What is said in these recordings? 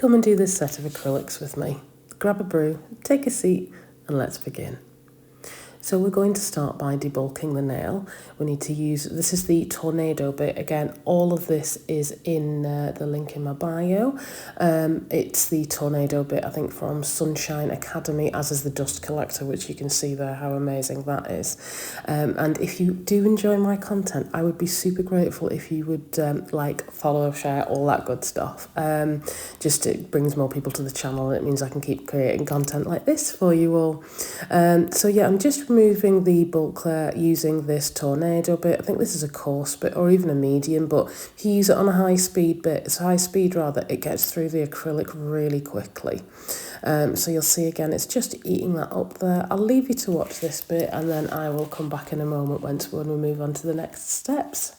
come and do this set of acrylics with me. Grab a brew, take a seat, and let's begin. So we're going to start by debulking the nail. We need to use, this is the tornado bit. Again, all of this is in the link in my bio. It's the tornado bit, I think, from Sunshine Academy, as is the dust collector, which you can see there how amazing that is. And if you do enjoy my content, I would be super grateful if you would like, follow, share, all that good stuff. Just it brings more people to the channel, and it means I can keep creating content like this for you all. So yeah, I'm just removing the bulk layer using this tornado bit. I think this is a coarse bit or even a medium, but if you use it on a high speed, it gets through the acrylic really quickly. So you'll see again, it's just eating that up there. I'll leave you to watch this bit and then I will come back in a moment when we move on to the next steps.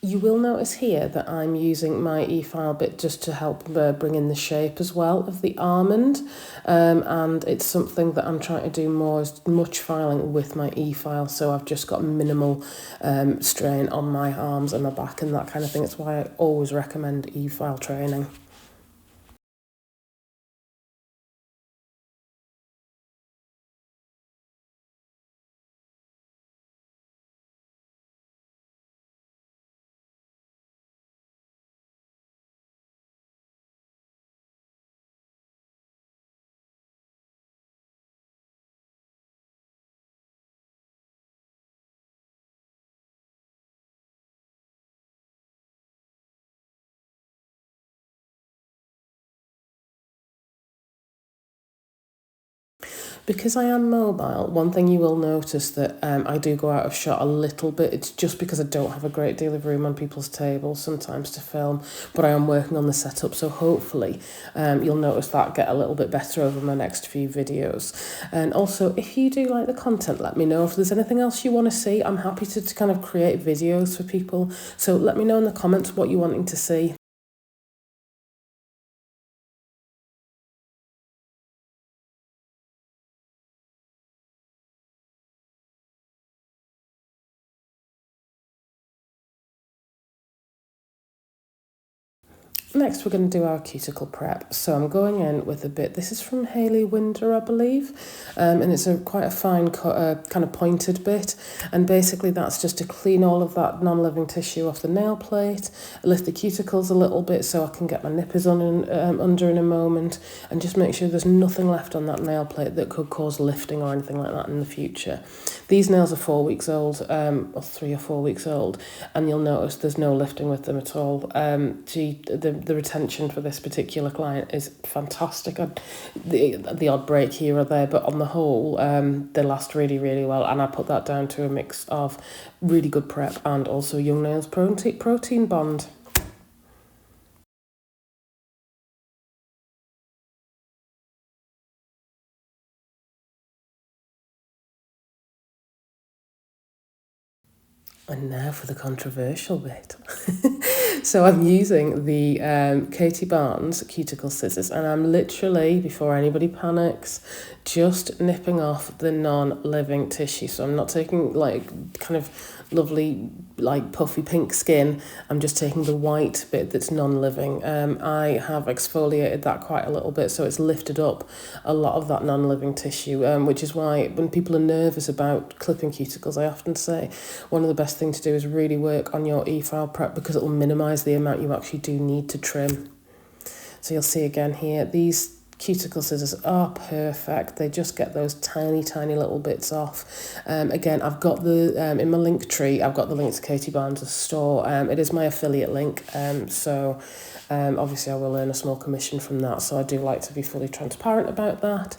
You will notice here that I'm using my e-file bit just to help bring in the shape as well of the almond, and it's something that I'm trying to do more, as much filing with my e-file, so I've just got minimal strain on my arms and my back and that kind of thing. It's why I always recommend e-file training. Because I am mobile, one thing you will notice that I do go out of shot a little bit. It's just because I don't have a great deal of room on people's tables sometimes to film, but I am working on the setup, so hopefully you'll notice that get a little bit better over my next few videos. And also, if you do like the content, let me know. If there's anything else you want to see, I'm happy to kind of create videos for people. So let me know in the comments what you're wanting to see. Next, we're going to do our cuticle prep. So I'm going in with a bit, this is from Hayley Winder, I believe, and it's quite a fine kind of pointed bit, and basically that's just to clean all of that non-living tissue off the nail plate, lift the cuticles a little bit so I can get my nippers on under in a moment, and just make sure there's nothing left on that nail plate that could cause lifting or anything like that in the future. These nails are 4 weeks old, or 3 or 4 weeks old, and you'll notice there's no lifting with them at all. The retention for this particular client is fantastic. The odd break here or there, but on the whole, they last really, really well, and I put that down to a mix of really good prep and also Young Nails protein bond. And now for the controversial bit. So I'm using the Katie Barnes cuticle scissors, and I'm literally, before anybody panics, just nipping off the non-living tissue. So I'm not taking like kind of lovely like puffy pink skin. I'm just taking the white bit that's non-living. I have exfoliated that quite a little bit, so it's lifted up a lot of that non-living tissue, which is why when people are nervous about clipping cuticles, I often say one of the best things to do is really work on your e-file prep, because it will minimise the amount you actually do need to trim. So you'll see again here, these cuticle scissors are perfect. They just get those tiny, tiny little bits off. Again, I've got the, in my link tree, I've got the link to Katie Barnes' store. It is my affiliate link, so obviously I will earn a small commission from that, so I do like to be fully transparent about that.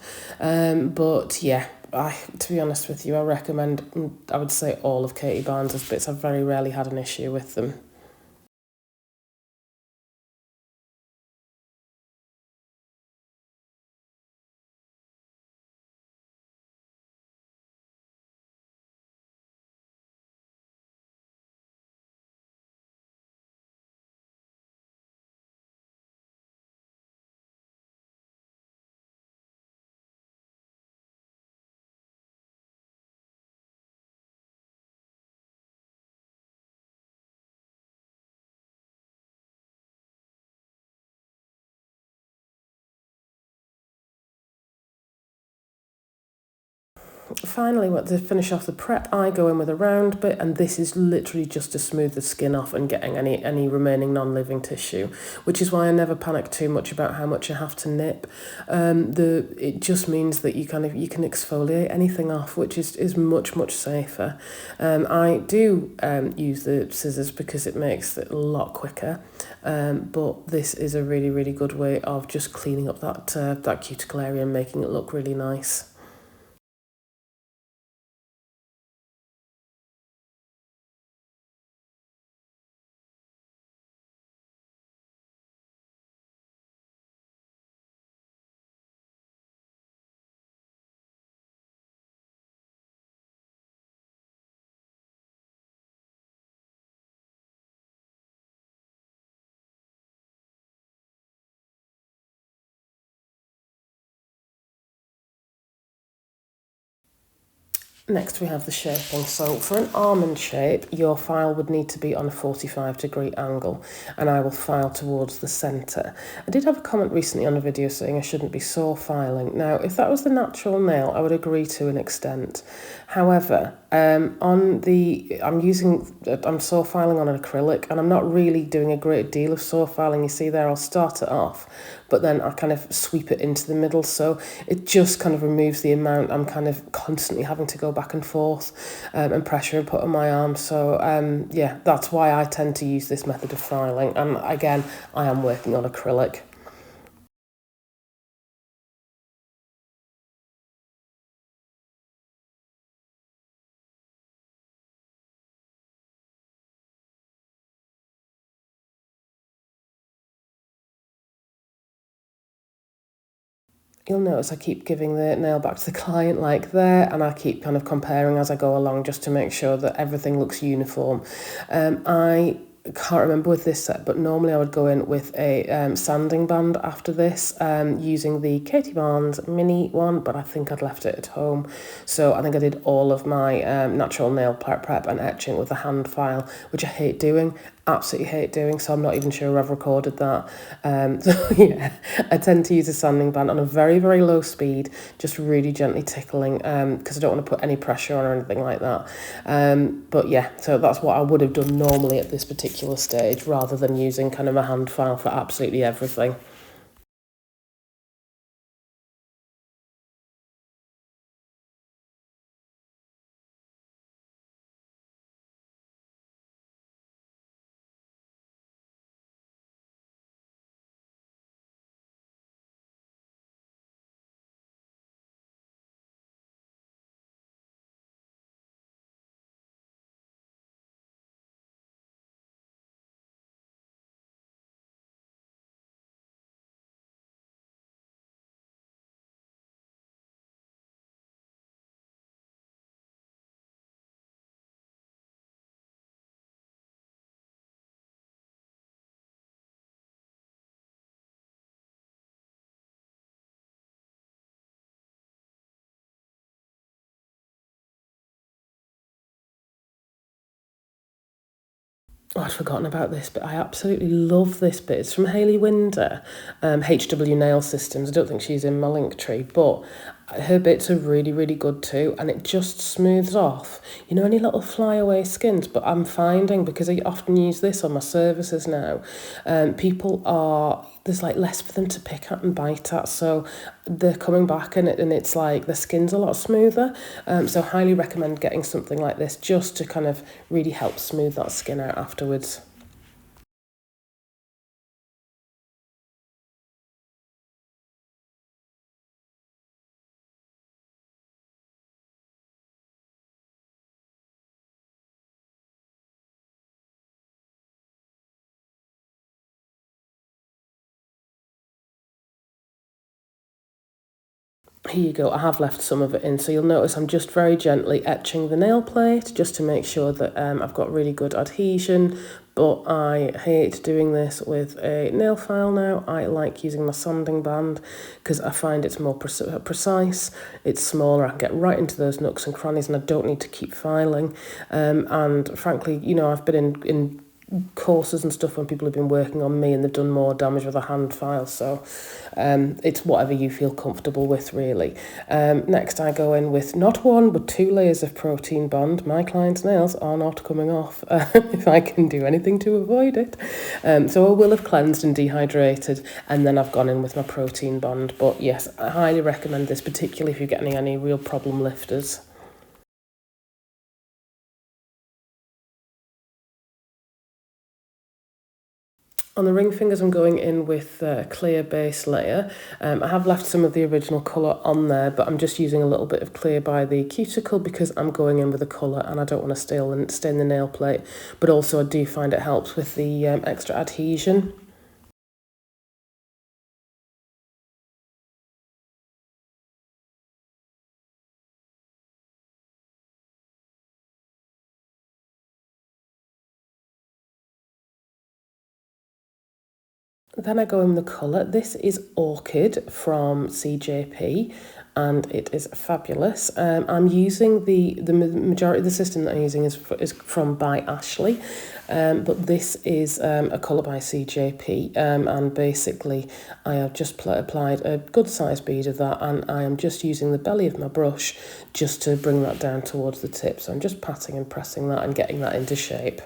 But yeah, to be honest with you, I recommend, I would say, all of Katie Barnes' bits. I've very rarely had an issue with them. Finally, to finish off the prep, I go in with a round bit, and this is literally just to smooth the skin off and getting any remaining non-living tissue, which is why I never panic too much about how much I have to nip. It just means that you can exfoliate anything off, which is much safer. I do use the scissors because it makes it a lot quicker, but this is a really good way of just cleaning up that cuticle area and making it look really nice. Next we have the shaping. So for an almond shape, your file would need to be on a 45-degree angle, and I will file towards the centre. I did have a comment recently on a video saying I shouldn't be saw filing. Now, if that was the natural nail, I would agree to an extent. However, I'm saw filing on an acrylic, and I'm not really doing a great deal of saw filing. You see there, I'll start it off, but then I kind of sweep it into the middle, so it just kind of removes the amount I'm kind of constantly having to go back and forth and pressure and put on my arm. So yeah, that's why I tend to use this method of filing. And again, I am working on acrylic. You'll notice I keep giving the nail back to the client like there, and I keep kind of comparing as I go along just to make sure that everything looks uniform. I can't remember with this set, but normally I would go in with a sanding band after this, using the Katie Barnes mini one, but I think I'd left it at home. So I think I did all of my natural nail prep and etching with a hand file, which I hate doing. Absolutely hate doing, so I'm not even sure I've recorded that. So yeah, I tend to use a sanding band on a very low speed, just really gently tickling, because I don't want to put any pressure on or anything like that. But yeah, so that's what I would have done normally at this particular stage, rather than using kind of a hand file for absolutely everything. Oh, I'd forgotten about this, but I absolutely love this bit. It's from Hayley Winder, HW Nail Systems. I don't think she's in my link tree, but her bits are really, really good too, and it just smooths off, you know, any little flyaway skins. But I'm finding, because I often use this on my services now, there's like less for them to pick at and bite at, so they're coming back and it's like the skin's a lot smoother. So highly recommend getting something like this just to kind of really help smooth that skin out afterwards. Here you go, I have left some of it in, so you'll notice I'm just very gently etching the nail plate just to make sure that I've got really good adhesion, but I hate doing this with a nail file now. I like using my sanding band because I find it's more precise, it's smaller, I can get right into those nooks and crannies and I don't need to keep filing. And frankly, you know, I've been in courses and stuff when people have been working on me and they've done more damage with a hand file, so it's whatever you feel comfortable with, really. Next I go in with not one but 2 layers of protein bond. My clients' nails are not coming off if I can do anything to avoid it. So I will have cleansed and dehydrated and then I've gone in with my protein bond. But yes, I highly recommend this, particularly if you're getting any real problem lifters. On the ring fingers, I'm going in with a clear base layer. I have left some of the original colour on there, but I'm just using a little bit of clear by the cuticle because I'm going in with a colour and I don't want to stain the nail plate. But also I do find it helps with the extra adhesion. Then I go in the colour. This is Orchid from CJP and it is fabulous. I'm using the majority of the system that I'm using is from by Ashley, but this is a colour by CJP, and basically I have just applied a good size bead of that and I am just using the belly of my brush just to bring that down towards the tip. So I'm just patting and pressing that and getting that into shape.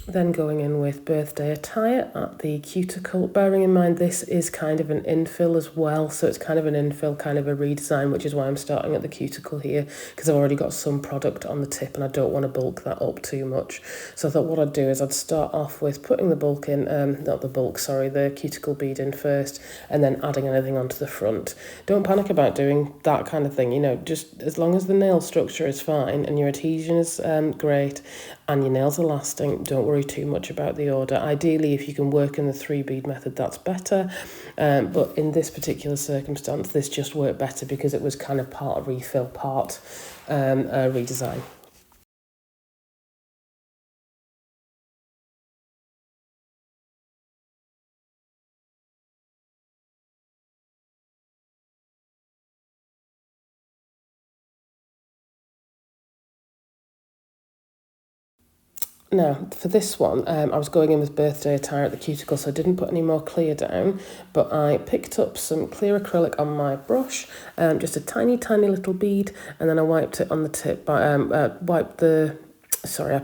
Then going in with birthday attire at the cuticle, bearing in mind this is kind of an infill as well, so it's kind of an infill, kind of a redesign, which is why I'm starting at the cuticle here, because I've already got some product on the tip and I don't want to bulk that up too much. So I thought what I'd do is I'd start off with putting the bulk in, the cuticle bead in first, and then adding anything onto the front. Don't panic about doing that kind of thing, you know, just as long as the nail structure is fine and your adhesion is great and your nails are lasting, don't worry too much about the order. Ideally, if you can work in the 3 bead method, that's better. But in this particular circumstance, this just worked better because it was kind of part refill, part redesign. Now, for this one, I was going in with birthday attire at the cuticle, so I didn't put any more clear down, but I picked up some clear acrylic on my brush, just a tiny, tiny little bead, and then I wiped it on the tip. I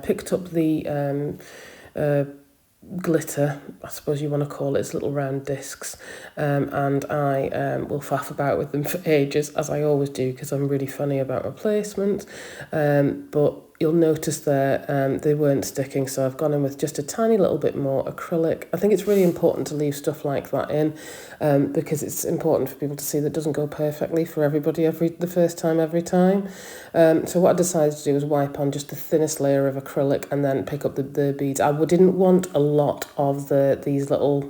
picked up the glitter, I suppose you want to call it, it's little round discs, and I will faff about with them for ages, as I always do, because I'm really funny about my placement, but you'll notice there they weren't sticking, so I've gone in with just a tiny little bit more acrylic. I think it's really important to leave stuff like that in because it's important for people to see that it doesn't go perfectly for everybody the first time every time. So what I decided to do was wipe on just the thinnest layer of acrylic and then pick up the beads. I didn't want a lot of these little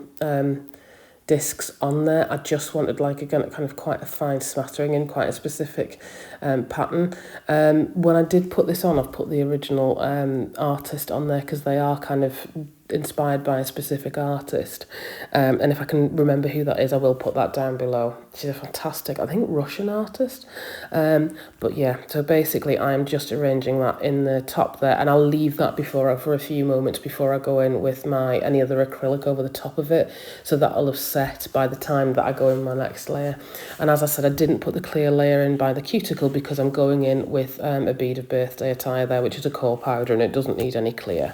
discs on there. I just wanted, like, again, kind of quite a fine smattering in quite a specific pattern. When I did put this on, I've put the original artist on there because they are kind of inspired by a specific artist, and if I can remember who that is, I will put that down below. She's a fantastic, I think, Russian artist. But yeah, so basically I'm just arranging that in the top there, and I'll leave that for a few moments before I go in with any other acrylic over the top of it, so that'll have set by the time that I go in my next layer. And as I said, I didn't put the clear layer in by the cuticle because I'm going in with a bead of birthday attire there, which is a core powder, and it doesn't need any clear.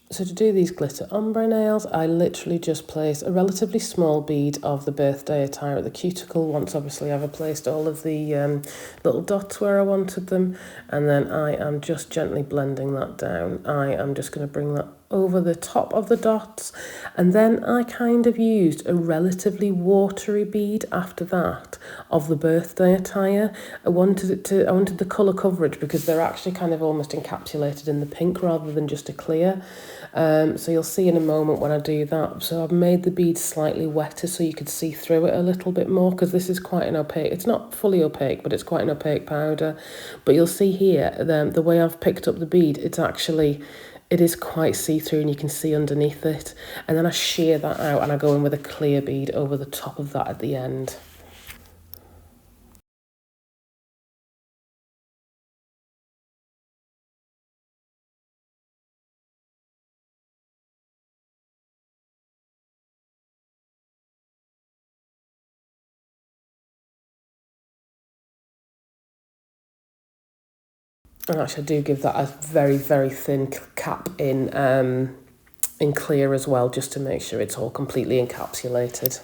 So to do these glitter ombre nails, I literally just place a relatively small bead of the birthday attire at the cuticle once obviously I've placed all of the little dots where I wanted them, and then I am just gently blending that down. I am just going to bring that over the top of the dots, and then I kind of used a relatively watery bead after that of the birthday attire. I wanted the colour coverage because they're actually kind of almost encapsulated in the pink rather than just a clear. So you'll see in a moment when I do that. So I've made the bead slightly wetter so you could see through it a little bit more, because this is quite an opaque, it's not fully opaque, but it's quite an opaque powder. But you'll see here, the way I've picked up the bead, it is quite see-through and you can see underneath it. And then I shear that out and I go in with a clear bead over the top of that at the end. And actually I do give that a very, very thin cap in clear as well, just to make sure it's all completely encapsulated.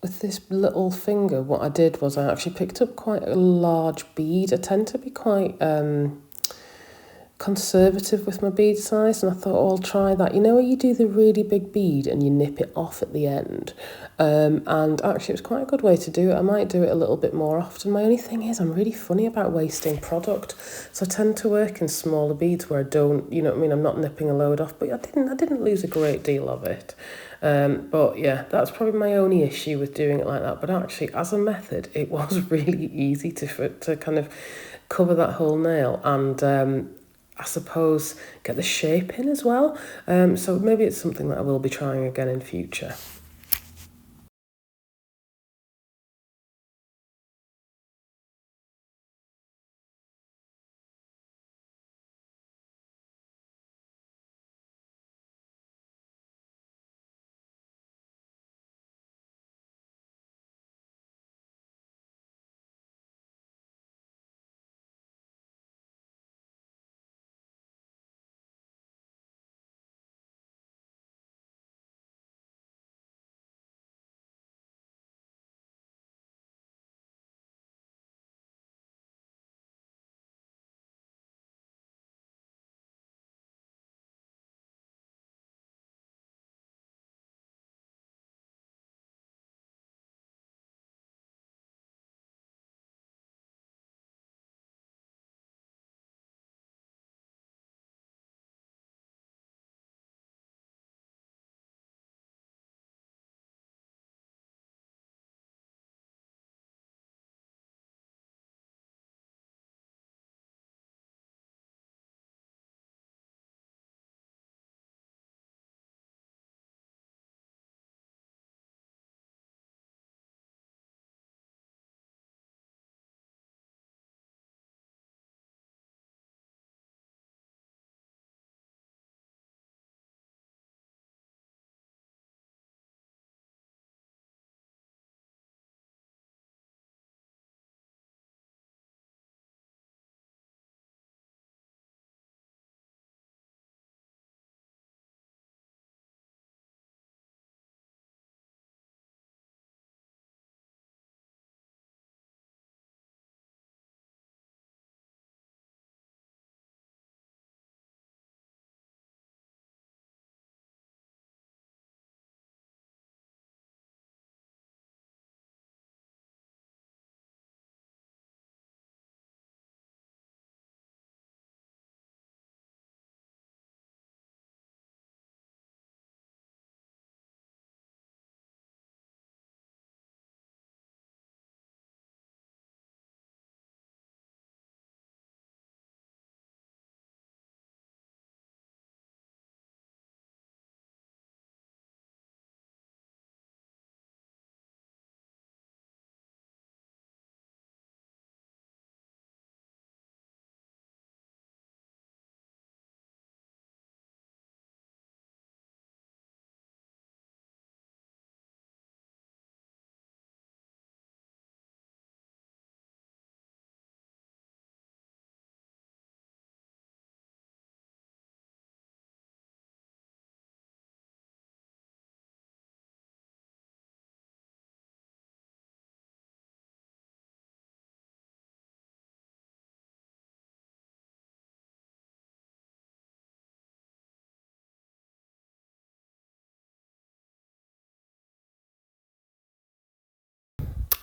with this little finger, what I did was I actually picked up quite a large bead. I tend to be quite conservative with my bead size, and I thought, oh, I'll try that. You know where you do the really big bead and you nip it off at the end? And actually it was quite a good way to do it. I might do it a little bit more often. My only thing is I'm really funny about wasting product, so I tend to work in smaller beads where I don't, you know what I mean, I'm not nipping a load off, but I didn't lose a great deal of it. But yeah, that's probably my only issue with doing it like that. But actually, as a method, it was really easy to kind of cover that whole nail and I suppose get the shape in as well. So maybe it's something that I will be trying again in future.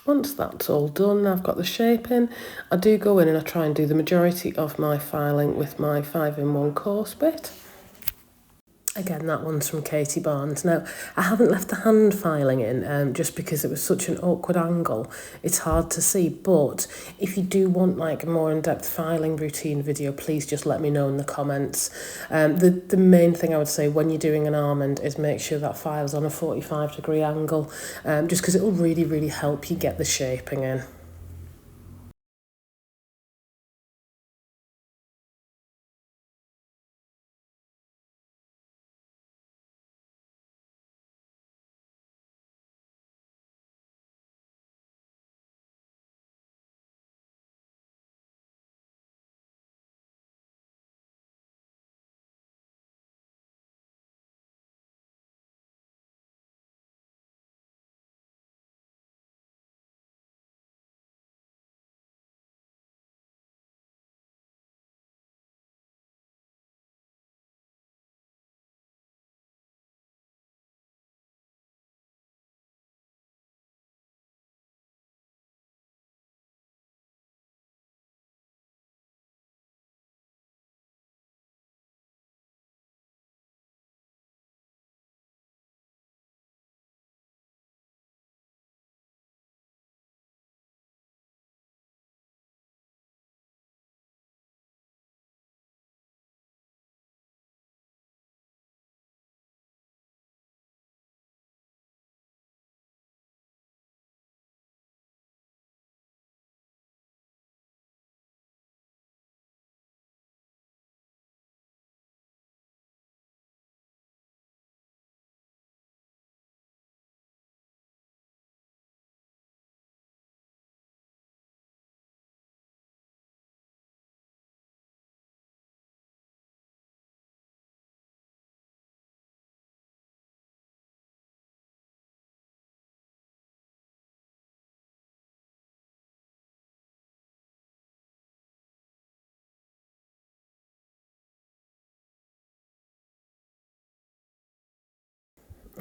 Once that's all done, I've got the shape in. I do go in and I try and do the majority of my filing with my 5-in-1 coarse bit. Again, that one's from Katie Barnes. Now, I haven't left the hand filing in just because it was such an awkward angle. It's hard to see, but if you do want like a more in-depth filing routine video, please just let me know in the comments. The main thing I would say when you're doing an almond is make sure that file's on a 45-degree angle, just because it will really, really help you get the shaping in.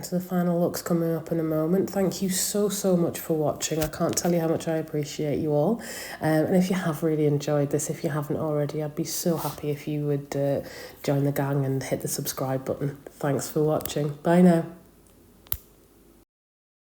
So the final look's coming up in a moment. Thank you so much for watching. I can't tell you how much I appreciate you all. And if you have really enjoyed this, if you haven't already, I'd be so happy if you would join the gang and hit the subscribe button. Thanks for watching. Bye now.